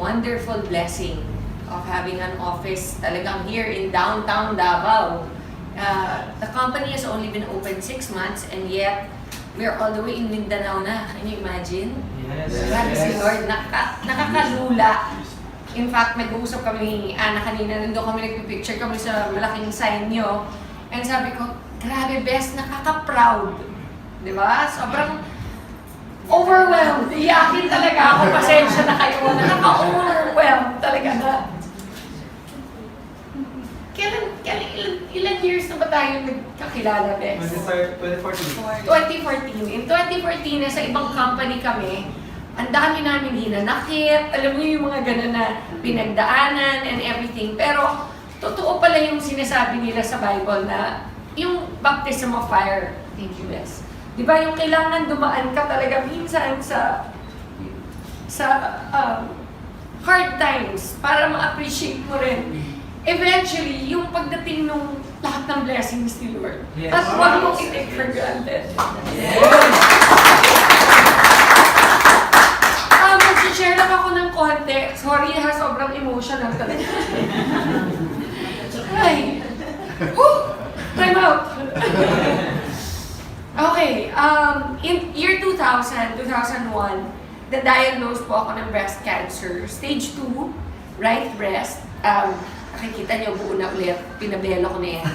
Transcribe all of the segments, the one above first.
wonderful blessing of having an office talagang here in downtown Davao. The company has only been open 6 months and yet we're all the way in Mindanao na. Can you imagine? Yes. Grabe si Lord, nakakalula. In fact, nag-uusap kami ni Ana kanina, nandun kami nagpipicture kami sa malaking sign nyo. And sabi ko, grabe best, nakaka-proud. Di ba? Sobrang overwhelmed. Iyakin talaga ako, pasensya na kayo. Nakaka-overwhelmed talaga na. Ilan years na ba tayo nagkakilala, Bes? 2014. 2014. In 2014, sa ibang company kami, ang dami namin hinanakit, alam niyo yung mga gano'n na pinagdaanan and everything. Pero, totoo pala yung sinasabi nila sa Bible na yung baptism of fire. Thank you, Bes. Di ba yung kailangan dumaan ka talaga minsan sa hard times para ma-appreciate mo rin. Eventually, yung pagdating nung lahat ng blessings ni Lord. Yes. At huwag mong i-take for granted. Yes. Mag-share lang ako ng konti. Sorry ha, sobrang emotional talaga. Ay! Whew! Time out! Okay, in year 2000, 2001, na-diagnose po ako ng breast cancer. Stage 2, right breast. Nakikita niyo, buo na ulit. Pinabelo ko na yan.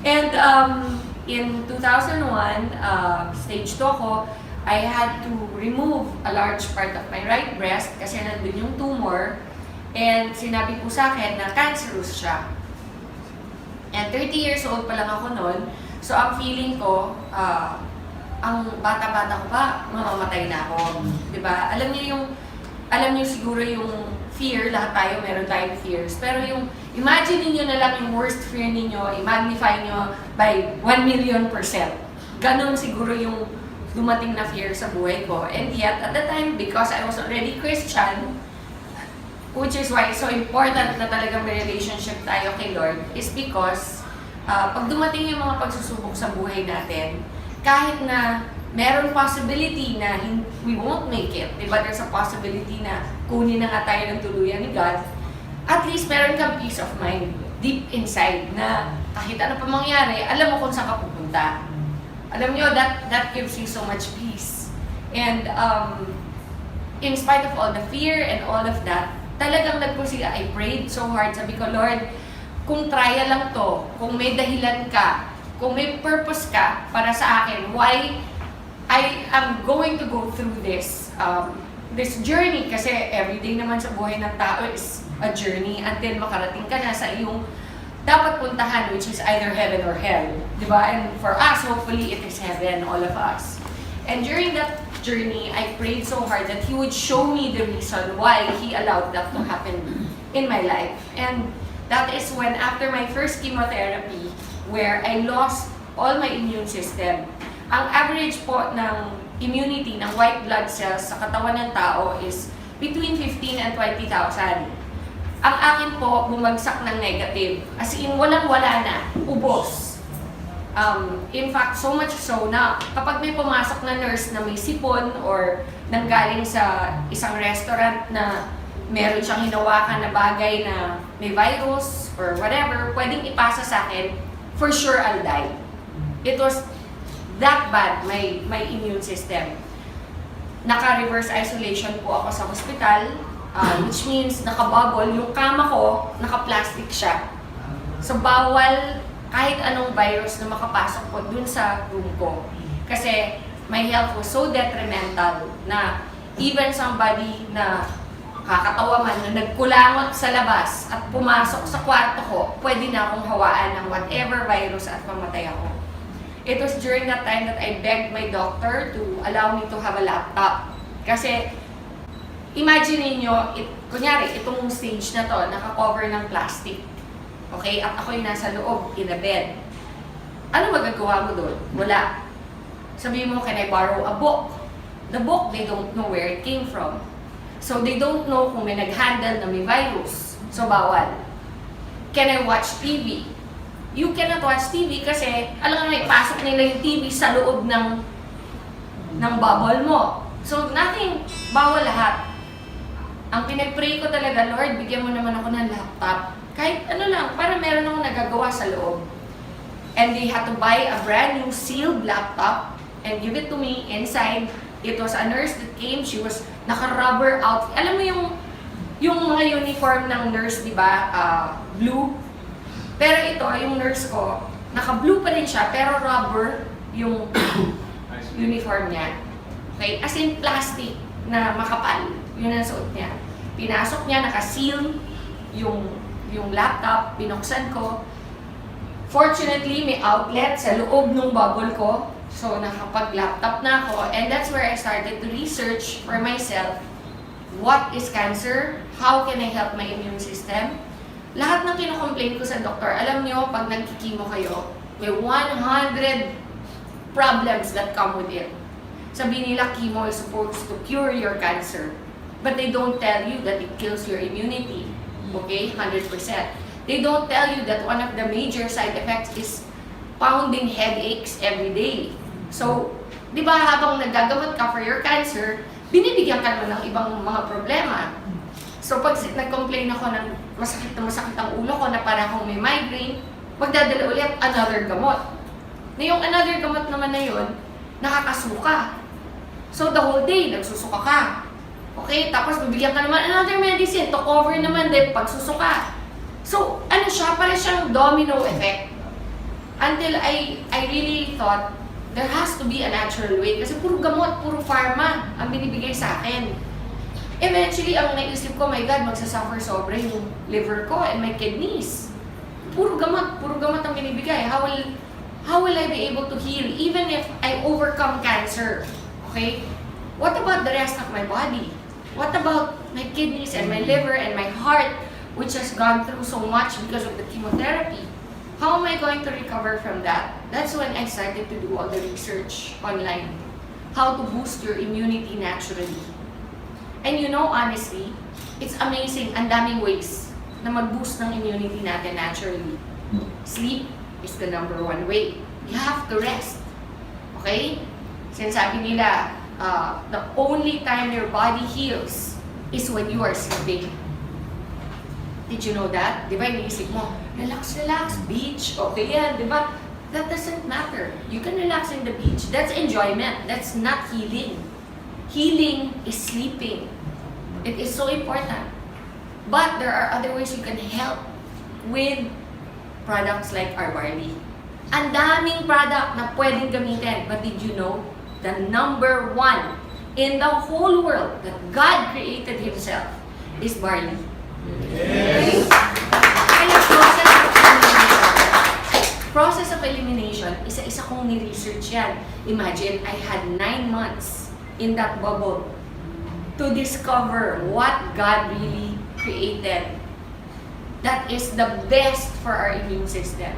And in 2001, stage 2 ako, I had to remove a large part of my right breast kasi nandun yung tumor. And sinabi po sa akin na cancerous siya. And 30 years old pa lang ako noon. So ang feeling ko, ang bata-bata ko pa, mamamatay na ako. Diba? Alam niyo siguro yung fear, lahat tayo, meron tayong fears. Pero yung, imagine niyo na lang yung worst fear niyo, i-magnify niyo by 1,000,000%. Ganon siguro yung dumating na fear sa buhay ko. And yet, at the time, because I was already Christian, which is why it's so important na talagang may relationship tayo kay Lord, is because pag dumating yung mga pagsusubok sa buhay natin, kahit na meron possibility na we won't make it, diba? There's a possibility na kunin na nga tayo ng tuluyan ni God, at least meron kang peace of mind deep inside na kahit ano pa mangyari, alam mo kung saan ka pupunta. Alam nyo, that gives you so much peace. And in spite of all the fear and all of that, talagang nagpursige. I prayed so hard. Sabi ko, Lord, kung trial lang to, kung may dahilan ka, kung may purpose ka para sa akin, why I am going to go through this journey, kasi everyday naman sa buhay ng tao is a journey until makarating ka na sa iyong dapat puntahan, which is either heaven or hell. Diba? And for us, hopefully, it is heaven, all of us. And during that journey, I prayed so hard that He would show me the reason why He allowed that to happen in my life. And that is when, after my first chemotherapy, where I lost all my immune system, ang average po ng immunity ng white blood cells sa katawan ng tao is between 15 and 20,000. Ang akin po, bumagsak ng negative. As in, walang-wala na. Ubos. In fact, so much so na kapag may pumasok na nurse na may sipon or nanggaling sa isang restaurant na meron siyang hinawakan na bagay na may virus or whatever, pwedeng ipasa sa akin, for sure I'll die. It was that bad, my immune system. Naka-reverse isolation po ako sa hospital, which means naka-bubble. Yung kama ko, naka-plastic siya. So bawal kahit anong virus na makapasok po dun sa room ko. Kasi my health was so detrimental na even somebody na kakatawa man na nagkulangot sa labas at pumasok sa kwarto ko, pwede na akong hawaan ng whatever virus at mamatay ako. It was during that time that I begged my doctor to allow me to have a laptop. Kasi, imagine niyo, kunyari, itong stage na to, naka-cover ng plastic. Okay? At ako'y nasa loob, in a bed. Ano magagawa mo doon? Wala. Sabihin mo, can I borrow a book? The book, they don't know where it came from. So, they don't know kung may nag-handle na may virus. So, bawal. Can I watch TV? You cannot watch TV kasi, alam nga, may pasok nila yung TV sa loob ng bubble mo. So nothing, bawal lahat. Ang pinag-pray ko talaga, Lord, bigyan mo naman ako ng laptop. Kahit ano lang, para meron akong nagagawa sa loob. And they had to buy a brand new sealed laptop and give it to me inside. It was a nurse that came, she was naka-rubber outfit. Alam mo yung mga uniform ng nurse, di ba? Blue. Pero ito, yung nurse ko, naka-blue pa rin siya, pero rubber yung uniform niya. Okay? As in plastic na makapal. Yun ang suot niya. Pinasok niya, naka-seal yung laptop, binuksan ko. Fortunately, may outlet sa loob ng bubble ko. So, nakapag-laptop na ako. And that's where I started to research for myself. What is cancer? How can I help my immune system? Lahat ng kinocomplain ko sa doktor, alam nyo, pag nagkikimo kayo, may 100 problems that come with it. Sabi nila, chemo is supposed to cure your cancer. But they don't tell you that it kills your immunity. Okay? 100%. They don't tell you that one of the major side effects is pounding headaches every day. So, di ba habang nagagamot ka for your cancer, binibigyan ka naman ng ibang mga problema. So, pag nag-complain ako ng masakit ang ulo ko na para akong may migraine, magdadala ulit another gamot. Na yung another gamot naman na yun, nakakasuka. So, the whole day, nagsusuka ka. Okay? Tapos, bibigyan ka naman another medicine to cover naman din pagsusuka. So, ano siya? Para siyang domino effect. Until I really thought, there has to be a natural way. Kasi puro gamot, puro pharma ang binibigay sa akin. Eventually, ang naisip ko, my God, magsasuffer sobra yung liver ko and my kidneys. Puro gamot ang binibigay. How will I be able to heal even if I overcome cancer? Okay? What about the rest of my body? What about my kidneys and my liver and my heart, which has gone through so much because of the chemotherapy? How am I going to recover from that? That's when I started to do all the research online. How to boost your immunity naturally. And you know, honestly, it's amazing. Ang daming ways na mag-boost ng immunity natin naturally. Sleep is the number one way. You have to rest. Okay? Sinasabi nila, the only time your body heals is when you are sleeping. Did you know that? Di ba, iniisip mo, relax, beach, okay yan, di ba? That doesn't matter. You can relax in the beach. That's enjoyment. That's not healing. Healing is sleeping. It is so important. But there are other ways you can help with products like our barley. Ang daming product na pwedeng gamitin. But did you know, the number one in the whole world that God created Himself is barley. Yes. Kaya process of elimination, isa-isa kong ni-research yan. Imagine, I had 9 months in that bubble to discover what God really created that is the best for our immune system.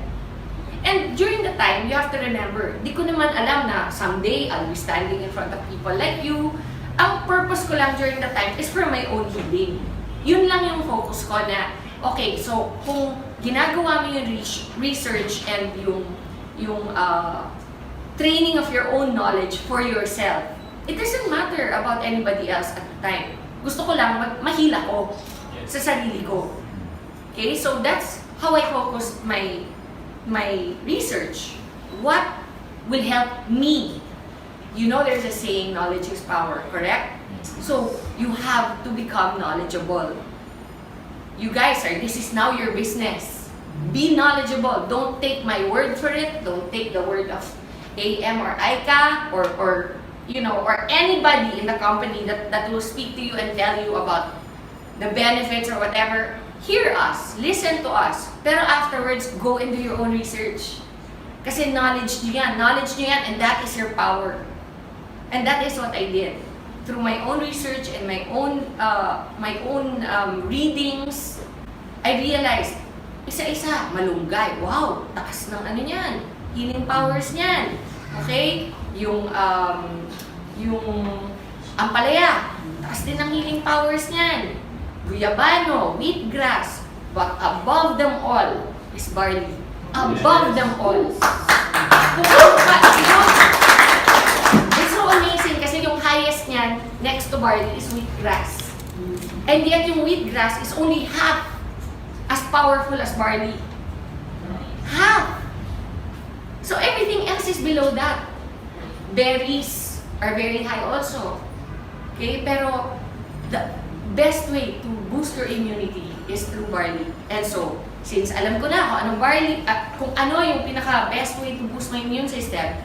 And during the time, you have to remember, di ko naman alam na someday I'll be standing in front of people like you. Ang purpose ko lang during the time is for my own healing. Yun lang yung focus ko na, okay, so kung ginagawa mo yung research and yung training of your own knowledge for yourself, it doesn't matter about anybody else at the time. Gusto ko lang mahila ko sa sarili ko. Okay, so that's how I focus my research. What will help me? You know, there's a saying, knowledge is power, correct? So you have to become knowledgeable. You guys this is now your business. Be knowledgeable. Don't take my word for it. Don't take the word of AM or ICA or anybody in the company that will speak to you and tell you about the benefits or whatever. Hear us. Listen to us. Pero afterwards, go and do your own research. Kasi knowledge nyo yan. Knowledge nyo yan and that is your power. And that is what I did. Through my own research and my own readings, I realized, isa-isa, malunggay. Wow, taas ng ano niyan. Healing powers niyan. Okay? Yung ampalaya, taas din ng healing powers niyan. Guyabano, wheatgrass, but above them all is barley. Above them all. It's so amazing kasi yung highest niyan, barley is wheatgrass. And yet yung wheatgrass is only half as powerful as barley. Half! So everything else is below that. Berries are very high also. Okay? Pero the best way to boost your immunity is through barley. And so, since alam ko na kung anong barley, kung ano yung pinaka-best way to boost my immune system,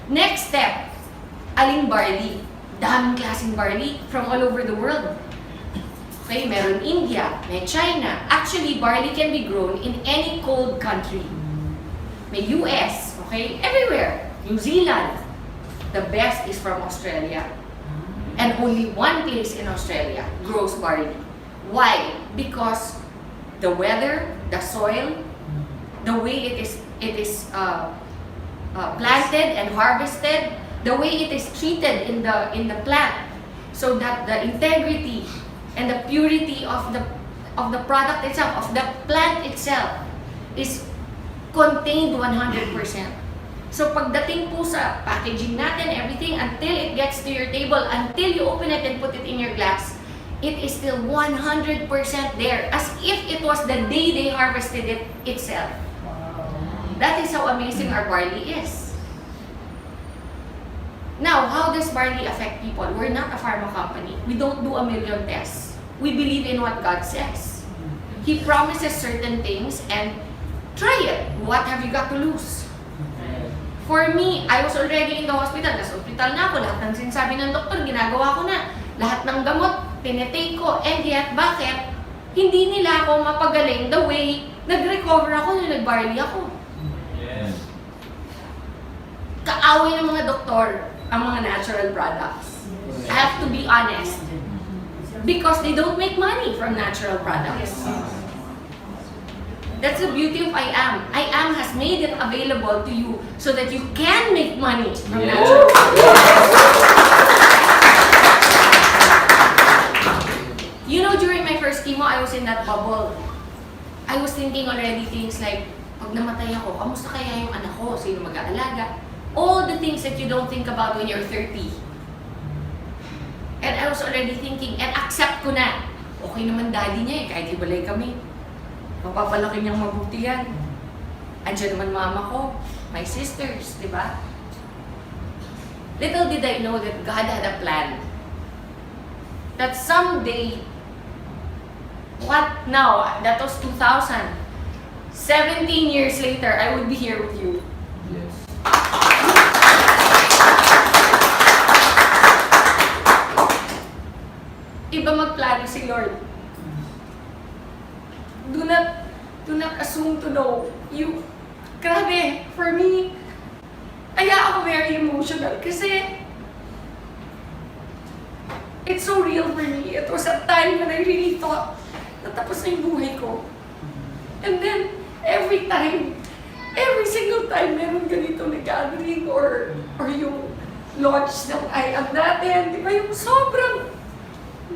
next step, aling barley? Daming klaseng barley from all over the world. Okay, meron India, may China. Actually, barley can be grown in any cold country. May US, okay, everywhere. New Zealand. The best is from Australia. And only one place in Australia grows barley. Why? Because the weather, the soil, the way it is planted and harvested, the way it is treated in the plant, so that the integrity and the purity of the product itself, of the plant itself, is contained 100%. So pagdating po sa packaging natin, everything, until it gets to your table, until you open it and put it in your glass, it is still 100% there, as if it was the day they harvested it itself. That is how amazing our barley is. Now, how does barley affect people? We're not a pharma company. We don't do a million tests. We believe in what God says. He promises certain things, and try it. What have you got to lose? For me, I was already in the hospital. Nasa hospital na ako. Lahat ng sinasabi ng doktor, ginagawa ko na. Lahat ng gamot, tinetake ko. And yet, bakit? Hindi nila ako mapagaling the way nag-recover ako nung nag-barley ako. Yes. Kaaway ng mga doktor ang mga natural products. I have to be honest. Because they don't make money from natural products. That's the beauty of I Am. I Am has made it available to you so that you can make money from natural products. You know, during my first chemo, I was in that bubble. I was thinking already things like, pag namatay ako, kamusta kaya yung anak ko? Sino mag-aalaga? All the things that you don't think about when you're 30. And I was already thinking, and accept ko na, okay naman daddy niya eh, kahit hibalay kami. Mapapalaki niyang mabuti yan. Andiyan naman mama ko, my sisters, di ba? Little did I know that God had a plan. That someday, what now? That was 2000. 17 years later, I would be here with you. Yes. Iba magplano si Lord. Do not assume to know. Grabe, for me, kaya ako very emotional kasi it's so real for me. It was a time when I really thought natapos na yung buhay ko. And then, every single time meron ganito na gathering or yung launch ng I Am natin, di ba, yung sobrang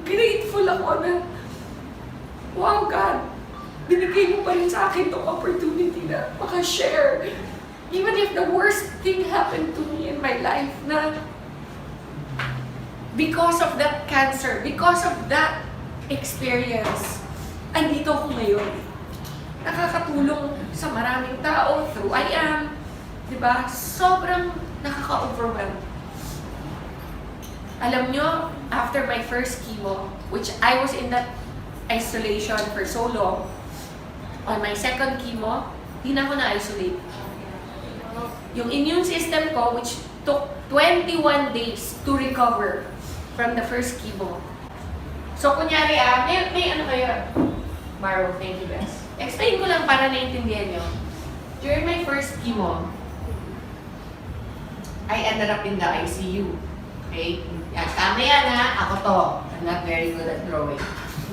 grateful ako na, wow God, binigay mo pa rin sa akin itong opportunity na makashare. Even if the worst thing happened to me in my life na because of that cancer, because of that experience, andito ako ngayon. Nakakatulong sa maraming tao through I Am. Diba? Sobrang nakaka-overwhelm. Alam nyo, after my first chemo, which I was in that isolation for so long, on my second chemo, di na ako na-isolate. Yung immune system ko, which took 21 days to recover from the first chemo. So, kunyari may ano kayo? Maro, thank you, Bess. Explain ko lang para naintindihan nyo. During my first chemo, I ended up in the ICU. Okay? Yan, tama yan ha. Ako to. I'm not very good at drawing.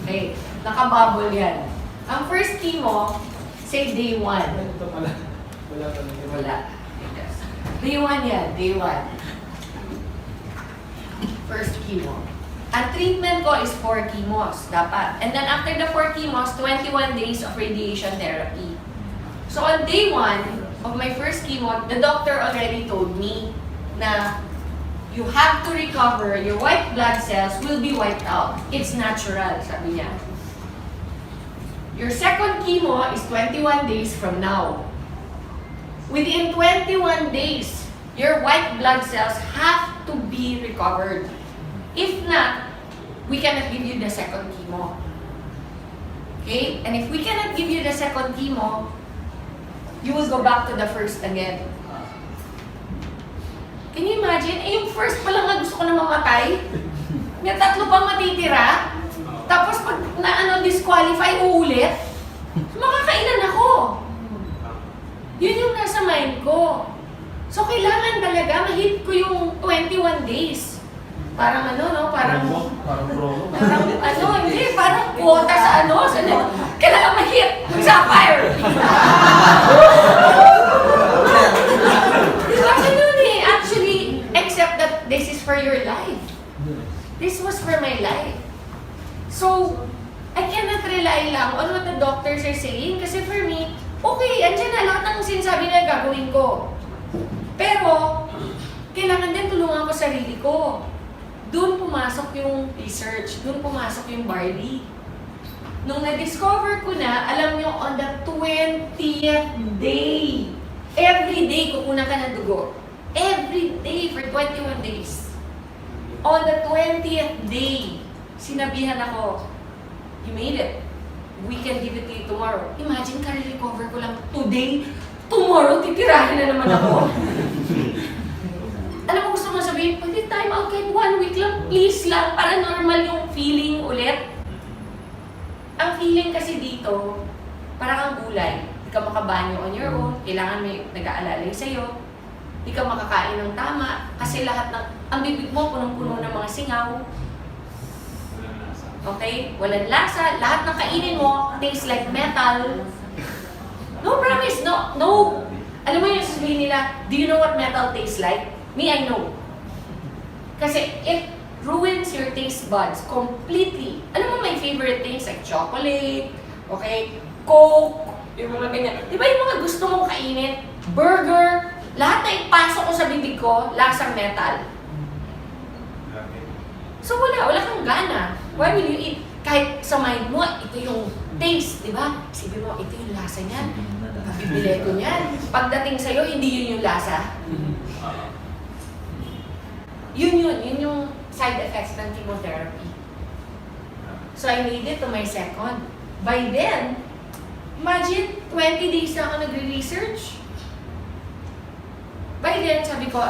Okay? Nakabubble yan. Ang first chemo, say day 1. Ito pala. Wala pala. Wala. Day 1 yan. Day 1. First chemo. Ang treatment ko is 4 chemos, dapat. And then after the 4 chemos, 21 days of radiation therapy. So on day 1 of my first chemo, the doctor already told me na you have to recover, your white blood cells will be wiped out. It's natural, sabi niya. Your second chemo is 21 days from now. Within 21 days, your white blood cells have to be recovered. If not, we cannot give you the second chemo. Okay? And if we cannot give you the second chemo, you will go back to the first again. Can you imagine? Eh, yung first pa lang na gusto ko na mamatay. May tatlo pang matitira. Tapos pag disqualify, uulit. Makakailan ako. Yun yung nasa mind ko. So, kailangan talaga ma-hit ko yung 21 days. Parang parang hindi, parang quota sa kailangan ma-hit yung sapphire. Actually, except that this is for your life. This was for my life. So, I cannot rely lang on what the doctors are saying kasi for me, okay, andyan na lahat ng sinasabi na gagawin ko. Pero, kailangan din tulungan ko sarili ko. Doon pumasok yung research, doon pumasok yung Barley. Nung na-discover ko na, alam nyo, on the 20th day, every day kukunan ka ng dugo. Every day for 21 days. On the 20th day, sinabihan ako, you made it. We can give it to you tomorrow. Imagine, ka-recover ko lang today. Tomorrow, titirahin na naman ako. Alam mo, gusto mo sabihin, pwede time out kahit 1 week lang, please lang, para normal yung feeling ulit. Ang feeling kasi dito, parang kang gulay. Hindi ka makabanyo on your own, kailangan may nag-aalalay sa'yo. Hindi ka makakain ng tama, kasi lahat ng, ang bibig mo, punong-puno ng mga singaw. Okay? Walang lasa. Lahat ng kainin mo, tastes like metal. No, promise. No. Alam mo yung sasabihin nila, do you know what metal tastes like? Me, I know. Kasi it ruins your taste buds completely. Alam mo, my favorite things like chocolate, okay, Coke, yung mga ganyan. Di ba yung mga gusto mong kainin? Burger, lahat na ipasok ko sa bibig ko, lasang metal. So wala kang gana. Why will you eat? Kahit sa mind mo, ito yung taste, di ba? Sabi mo, ito yung lasa niyan. Bibili ko niyan. Pagdating sa'yo, hindi yun yung lasa. Yun yung side effects ng chemotherapy. So I made it to my second. By then, imagine, 20 days na ako nagre-research. By then, sabi ko,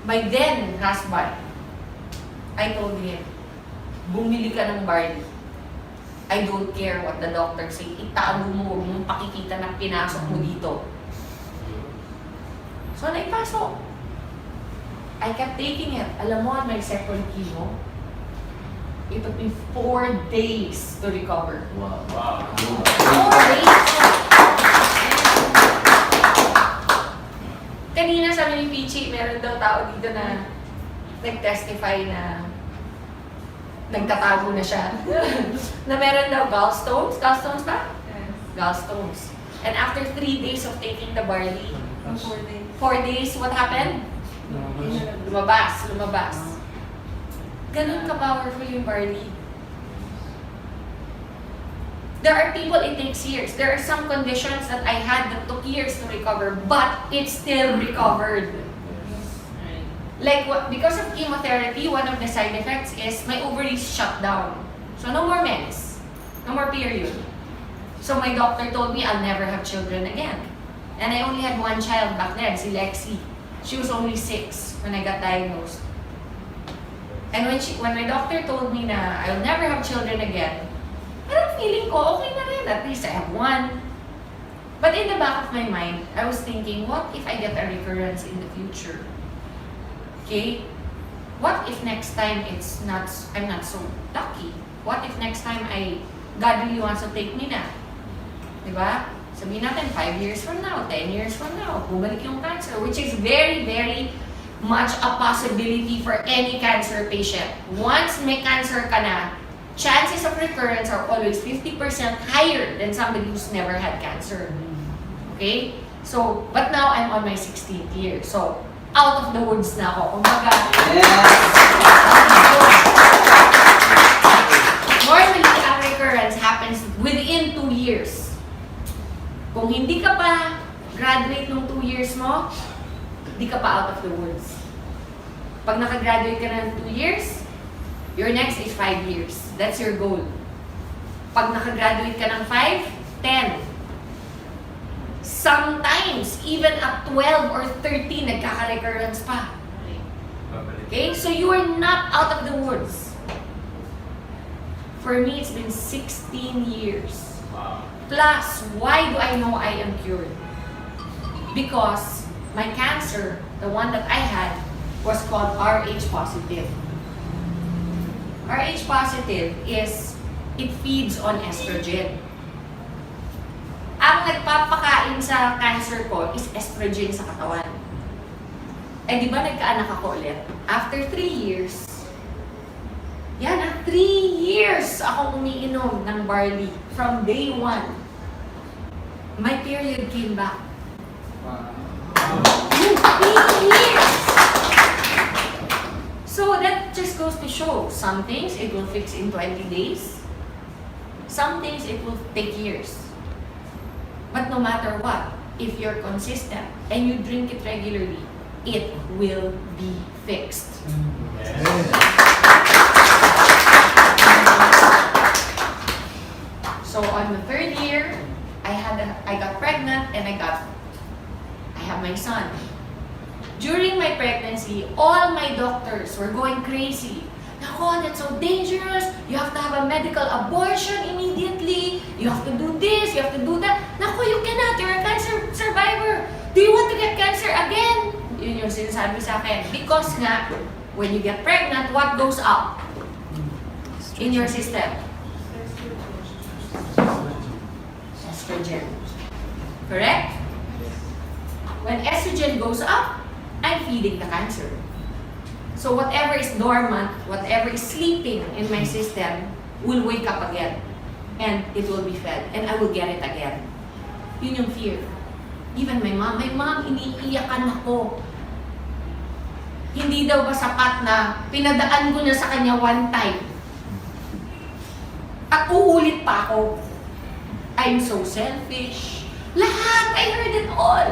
by then, husband, I told him, bumili ka ng Barley. I don't care what the doctor say. Itago mo, huwag mong pakikita na pinasok mo dito. So, naipasok. I kept taking it. Alam mo, on my second chemo, it took me 4 days to recover. Wow. 4 days! Kanina sabi ni Pichi, meron daw tao dito na nag-testify na nagtatago na siya. Na meron daw gallstones. Gallstones ba? Yes. Gallstones. And after 3 days of taking the Barley, 4 days. 4 days, what happened? Lumabas. Ganun ka-powerful yung Barley. There are people it takes years. There are some conditions that I had that took years to recover, but it still recovered. Like, because of chemotherapy, one of the side effects is my ovaries shut down. So no more mens. No more period. So my doctor told me I'll never have children again. And I only had one child back then, si Lexi. She was only 6 when I got diagnosed. And when my doctor told me na I'll never have children again, parang feeling ko, okay na rin. At least I have one. But in the back of my mind, I was thinking, what if I get a recurrence in the future? Okay? What if next time I'm not so lucky? What if next time God really wants to take me na? Diba? Sabihin natin, 5 years from now, 10 years from now, bumalik yung cancer, which is very, very much a possibility for any cancer patient. Once may cancer ka na, chances of recurrence are always 50% higher than somebody who's never had cancer. Okay? So, but now I'm on my 16th year. So, out of the woods na ako. Kumbaga, normally, ang recurrence happens within 2 years. Kung hindi ka pa graduate nung 2 years mo, hindi ka pa out of the woods. Pag nakagraduate ka na ng 2 years, your next is 5 years. That's your goal. Pag nakagraduate ka ng 5, 10. Sometimes, even at 12 or 13, nagkaka-recurrence pa. Okay? So you are not out of the woods. For me, it's been 16 years. Plus, why do I know I am cured? Because my cancer, the one that I had, was called Rh positive. Rh positive is, it feeds on estrogen. Ang nagpapakain sa cancer ko is estrogen sa katawan. Eh di ba nagkaanak ako ulit? After 3 years, 3 years akong umiinom ng barley from day 1. My period came back. 3 years! So that just goes to show, some things it will fix in 20 days. Some things it will take years. But no matter what, if you're consistent and you drink it regularly, it will be fixed. So on the 3rd year, I got pregnant and I have my son. During my pregnancy, all my doctors were going crazy. Nako, that's so dangerous. You have to have a medical abortion immediately. You have to do this, you have to do that. Nako, you cannot. You're a cancer survivor. Do you want to get cancer again? Yun yung sinasabi sa akin. Because nga, when you get pregnant, what goes up in your system? Estrogen. Correct? When estrogen goes up, I'm feeding the cancer. So whatever is dormant, whatever is sleeping in my system will wake up again. And it will be fed. And I will get it again. Yun yung fear. Even my mom, iniiyakan ako. Hindi daw ba sapat na pinadaan ko na sa kanya one time. At uulit pa ako. I'm so selfish. Lahat! I heard it all.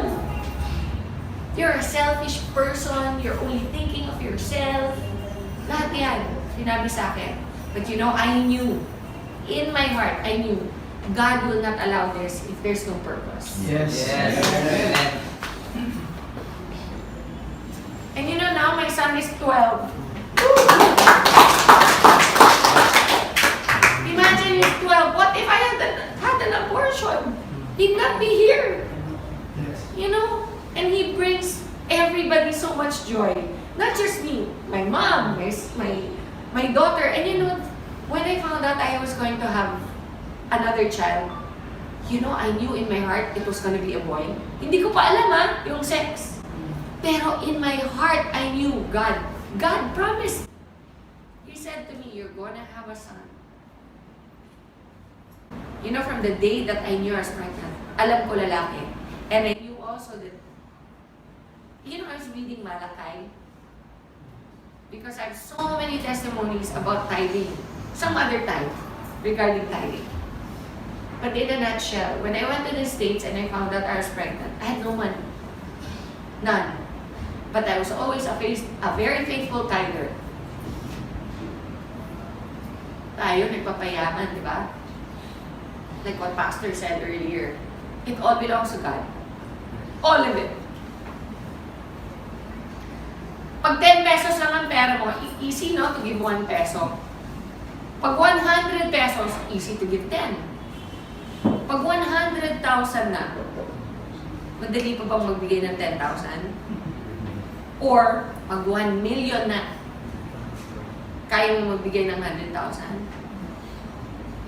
You're a selfish person. You're only thinking of yourself. Lahat yan. Sinabi sa akin. But you know, I knew. In my heart, I knew. God will not allow this if there's no purpose. Yes. And you know, now my son is 12. Imagine he's 12. What if I had an abortion? He'd not be here. You know? And he brings everybody so much joy. Not just me, my mom, my daughter. And you know, when I found out I was going to have another child, you know, I knew in my heart it was going to be a boy. Hindi ko pa alam yung sex. Pero in my heart, I knew God promised. He said to me, you're gonna have a son. You know, from the day that I knew I was pregnant, alam ko lalaki. And I knew also that, you know, I was reading Malachi because I have so many testimonies about tithing, some other time regarding tithing. But in a nutshell, when I went to the States and I found out I was pregnant, I had no money. None. But I was always a very faithful tither. Tayo, nagpapayaman, di ba? Like what Pastor said earlier, it all belongs to God. All of it. Pag 10 pesos lang ang pera mo, easy no to give 1 peso. Pag 100 pesos, easy to give 10. Pag 100,000 na, madali pa bang magbigay ng 10,000? Or, pag 1 million na, kaya mo magbigay ng 100,000?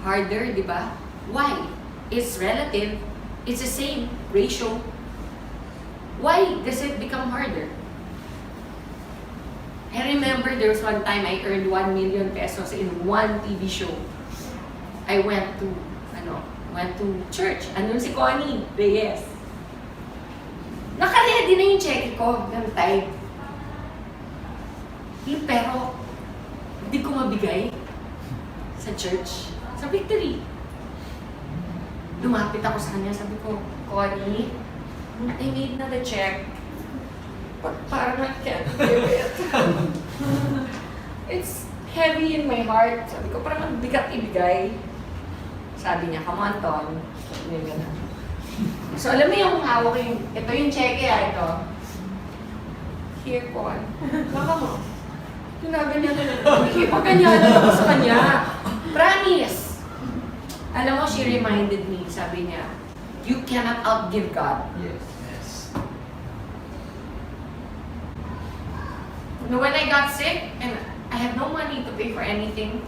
Harder, di ba? Why? It's relative. It's the same ratio. Why does it become harder? I remember there was one time I earned 1 million pesos in one TV show. I went to church. Andun si Connie Reyes. Naka-ready na yung check ko ng tithe. Pero, hindi ko mabigay sa church. Sa Victory. Lumapit ako sa kanya, sabi ko, Connie, I made na the check. But parang I can't give it. It's heavy in my heart. Sabi ko, parang ang bigat ibigay. Sabi niya, come on, Ton. Sabi niya na. So, alam mo yung hawak yung, ito yung cheque, ito. Here, Con. Baka mo. Tinabi niya na, ipaganyanan ako sa kanya. Promise. Alam mo, she reminded me, sabi niya, you cannot outgive God. Yes. When I got sick and I had no money to pay for anything,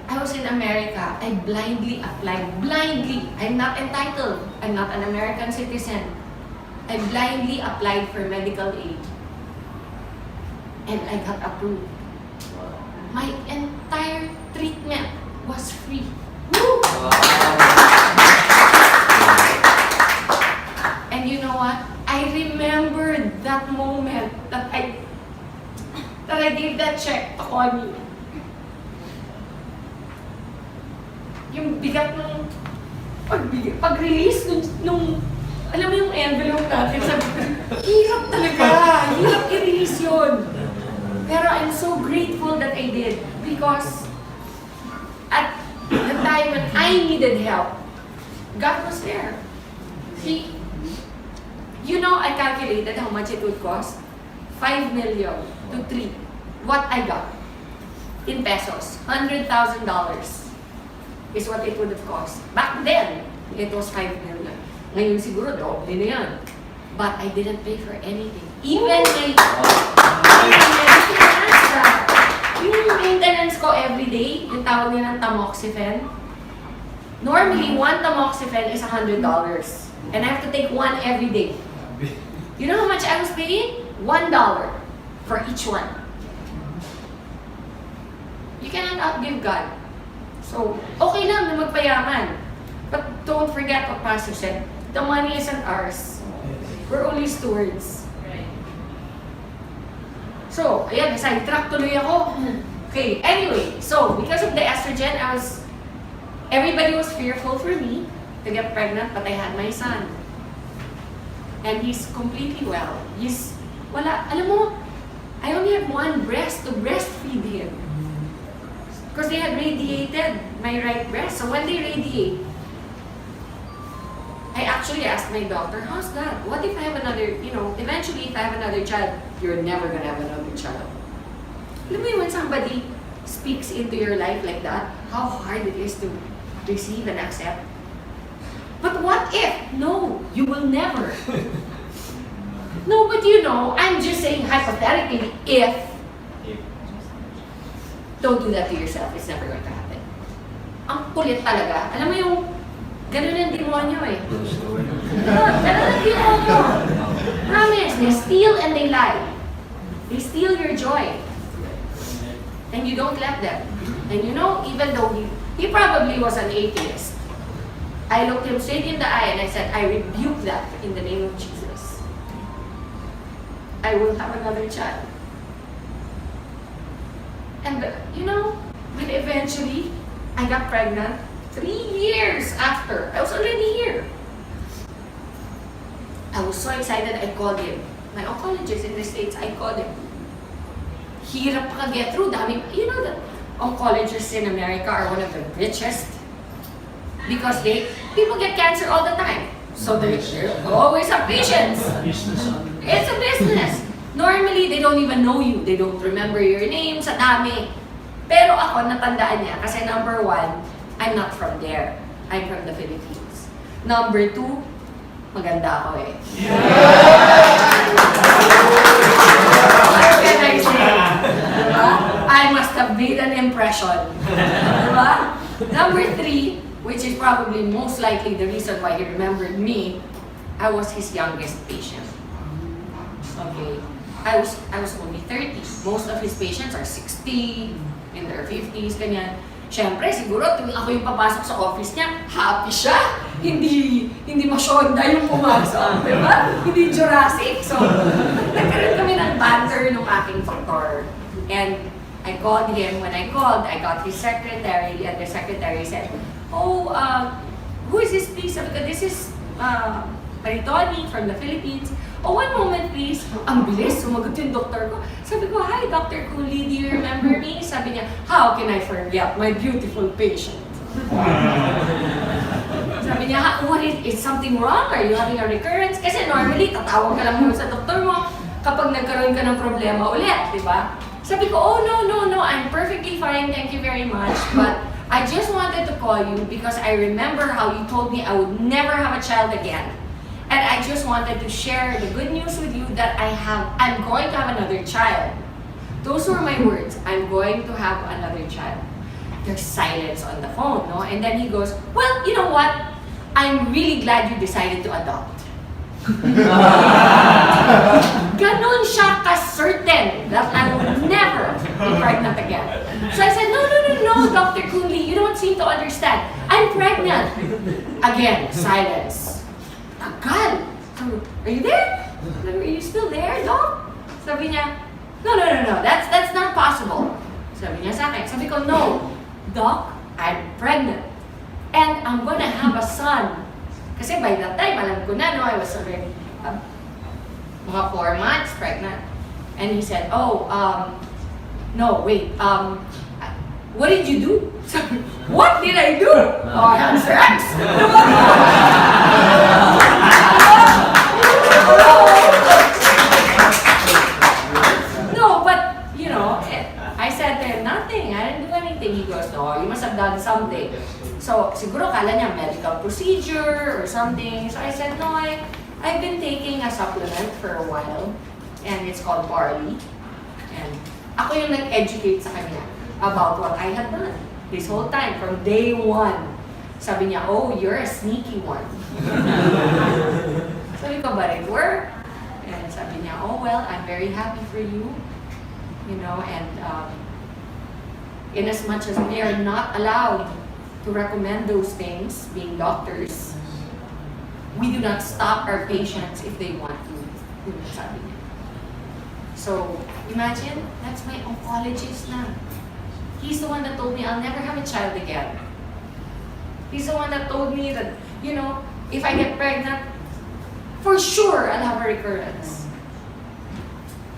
I was in America. I blindly applied. Blindly. I'm not entitled. I'm not an American citizen. I blindly applied for medical aid. And I got approved. My entire treatment was free. Woo! And you know what? I remembered that moment that I gave that check to Connie. Yung bigat ng pag-release nung alam mo yung envelope natin, sabi ko, hirap talaga, hirap i-release yun. Pero I'm so grateful that I did because at the time when I needed help, God was there. You know, I calculated how much it would cost. 5 million to 3. What I got in pesos, $100,000 is what it would have cost. Back then, it was 5 million. Ngayon siguro, doble na yan. But I didn't pay for anything. Even yung maintenance ko every day, yung tawag nila ng tamoxifen. Normally, one tamoxifen is $100. And I have to take one every day. You know how much I was paying? $1 for each one. You cannot outgive God. So, okay lang na magpayaman. But don't forget what Pastor said. The money isn't ours. We're only stewards. So, ayan, sidetrack tuloy ako. Okay, anyway. So, because of the estrogen, everybody was fearful for me to get pregnant, but I had my son. And he's completely well. Alam mo, I only had one breast to breastfeed him. Because they had radiated my right breast. So when they radiate, I actually asked my doctor, how's that? What if I have another, eventually if I have another child, you're never gonna have another child. Alam mo when somebody speaks into your life like that, how hard it is to receive and accept. But what if? No, you will never. No, but I'm just saying hypothetically, if. Don't do that to yourself. It's never going to happen. Ang kulit talaga. Alam mo yung ganun ang demonyo eh. Ganun ang demonyo. Promise. They steal and they lie. They steal your joy. And you don't let them. And even though he probably was an atheist, I looked him straight in the eye and I said, I rebuke that in the name of Jesus. I will have another child. And, when eventually I got pregnant, 3 years after, I was already here. I was so excited, I called him. My oncologist in the States, I called him. Hirap pa get through. Dami, that oncologists in America are one of the richest. Because people get cancer all the time. So they always have patients. It's a business. Normally, they don't even know you. They don't remember your name sa dami. Pero ako, natandaan niya. Kasi number 1, I'm not from there. I'm from the Philippines. Number 2, maganda ako eh. What can I say? Diba? I must have made an impression. Diba? Number 3, which is probably most likely the reason why he remembered me, I was his youngest patient. Okay. I was only 30. Most of his patients are 60, in their 50s, ganyan. Siyempre, siguro, tuwing ako yung papasok sa office niya, happy siya. Hindi masyonda yung pumasok, di ba? Hindi Jurassic. So, nagkaroon kami ng banter nung aking doktor. And I called him. When I called, I got his secretary, and the secretary said, "Oh, who is this, please?" Sabi ko, "This is Maritoni from the Philippines." "Oh, one moment, please." Ang bilis, sumagot yung doktor ko. Sabi ko, "Hi, Dr. Cooley, do you remember me?" Sabi niya, "How can I forget my beautiful patient?" Sabi niya, "What is something wrong? Are you having a recurrence?" Kasi normally, tatawag ka lang muna sa doktor mo kapag nagkaroon ka ng problema ulit, di ba? Sabi ko, "Oh, no, I'm perfectly fine, thank you very much. But I just wanted to call you because I remember how you told me I would never have a child again. And I just wanted to share the good news with you that I'm going to have another child." Those were my words, "I'm going to have another child." There's silence on the phone, no? And then he goes, "Well, you know what? I'm really glad you decided to adopt." Ganon siya ka-certain that I would never be pregnant again. So I said, no, Dr. Cooley, you don't seem to understand. I'm pregnant. Again, silence. Tagal. "Are you there? Are you still there, Doc?" Sabi niya, no, that's not possible. Sabi niya sa akin. Sabi ko, "No, Doc, I'm pregnant. And I'm gonna have a son." Kasi by that time, alam ko na, no, I was already mga 4 months pregnant. And he said, "Oh, no, wait, what did you do?" Sabi, "What did I do? Oh, I had sex." No, but, you know, I said to him, "Nothing, I didn't do anything." He goes, "No, you must have done something." So, siguro kala niya medical procedure or something. So I said, "No, I've been taking a supplement for a while, and it's called Barley." And ako yung nag-educate sa kanya about what I had done this whole time, from day one. Sabi niya, "Oh, you're a sneaky one." Sabi ko, "But it worked." And sabi niya, "Oh, well, I'm very happy for you." You know, and in as much as we are not allowed to recommend those things, being doctors, we do not stop our patients if they want to. Yun ang sabi niya. So, imagine, that's my oncologist na. He's the one that told me I'll never have a child again. He's the one that told me that, you know, if I get pregnant, for sure I'll have a recurrence.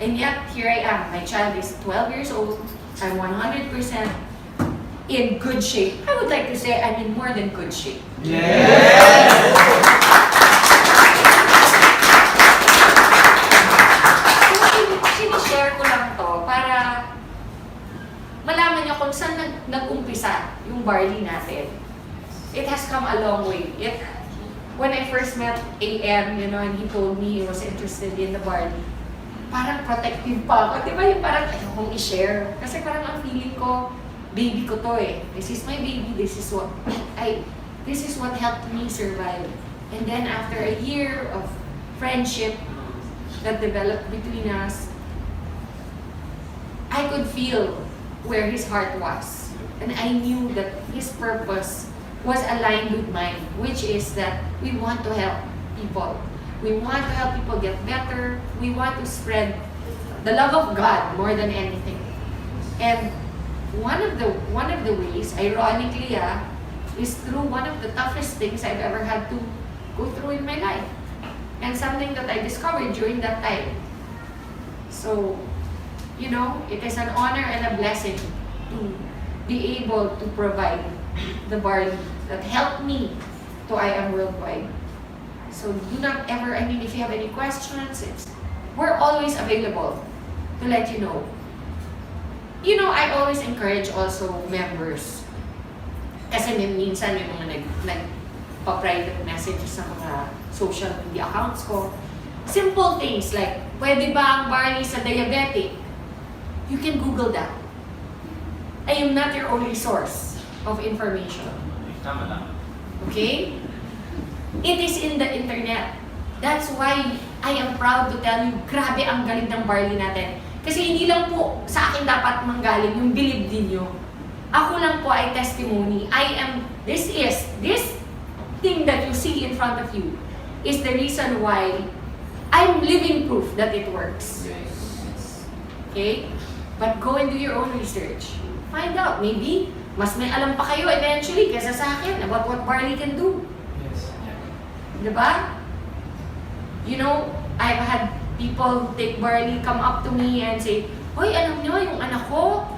And yet, here I am. My child is 12 years old. I'm 100% in good shape. I would like to say I'm in more than good shape. Yes! Sinishare ko lang to para malaman niyo kung saan nag-umpisa yung barley natin. It has come a long way. When I first met AM, you know, and he told me he was interested in the barley, parang protective pa ako. Di ba yung parang ayokong i-share? Kasi parang ang feeling ko, baby ko to eh. This is my baby. This is what helped me survive. And then after a year of friendship that developed between us, I could feel where his heart was. And I knew that his purpose was aligned with mine, which is that we want to help people. We want to help people get better. We want to spread the love of God more than anything. And one of the ways, ironically, is through one of the toughest things I've ever had to go through in my life. And something that I discovered during that time. So, you know, it is an honor and a blessing to be able to provide the barley that helped me to I Am Worldwide. So do not ever, I mean, if you have any questions, we're always available to let you know. You know, I always encourage also members. Kasi minsan yung mga nagpa-private messages sa mga social media accounts ko. Simple things like, pwede ba ang barley sa diabetic? You can Google that. I am not your only source of information. Tama lang. Okay? It is in the internet. That's why I am proud to tell you, grabe ang galing ng barley natin. Kasi hindi lang po sa akin dapat manggaling yung believe din nyo. Ako lang po ay testimony. This thing that you see in front of you is the reason why I'm living proof that it works. Okay? But go and do your own research. Find out. Maybe, mas may alam pa kayo eventually kaysa sa akin about what barley can do. Yes. Diba? You know, I've had people take barley, come up to me and say, "Hoy, alam nyo, yung anak ko,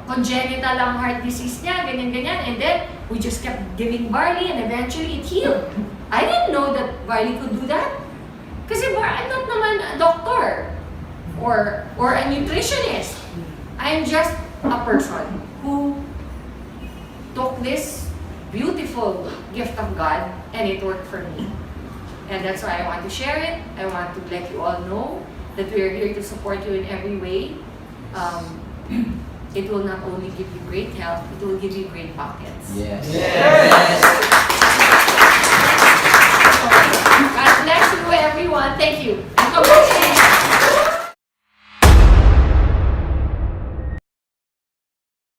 congenital ang heart disease niya, ganyan-ganyan." And then, we just kept giving barley and eventually it healed. I didn't know that barley could do that. Kasi I'm not naman a doctor or a nutritionist. I'm just a person who took this beautiful gift of God and it worked for me. And that's why I want to share it. I want to let you all know that we are here to support you in every way. It will not only give you great health, it will give you great pockets. Yes. Yes. God bless you, everyone. Thank you.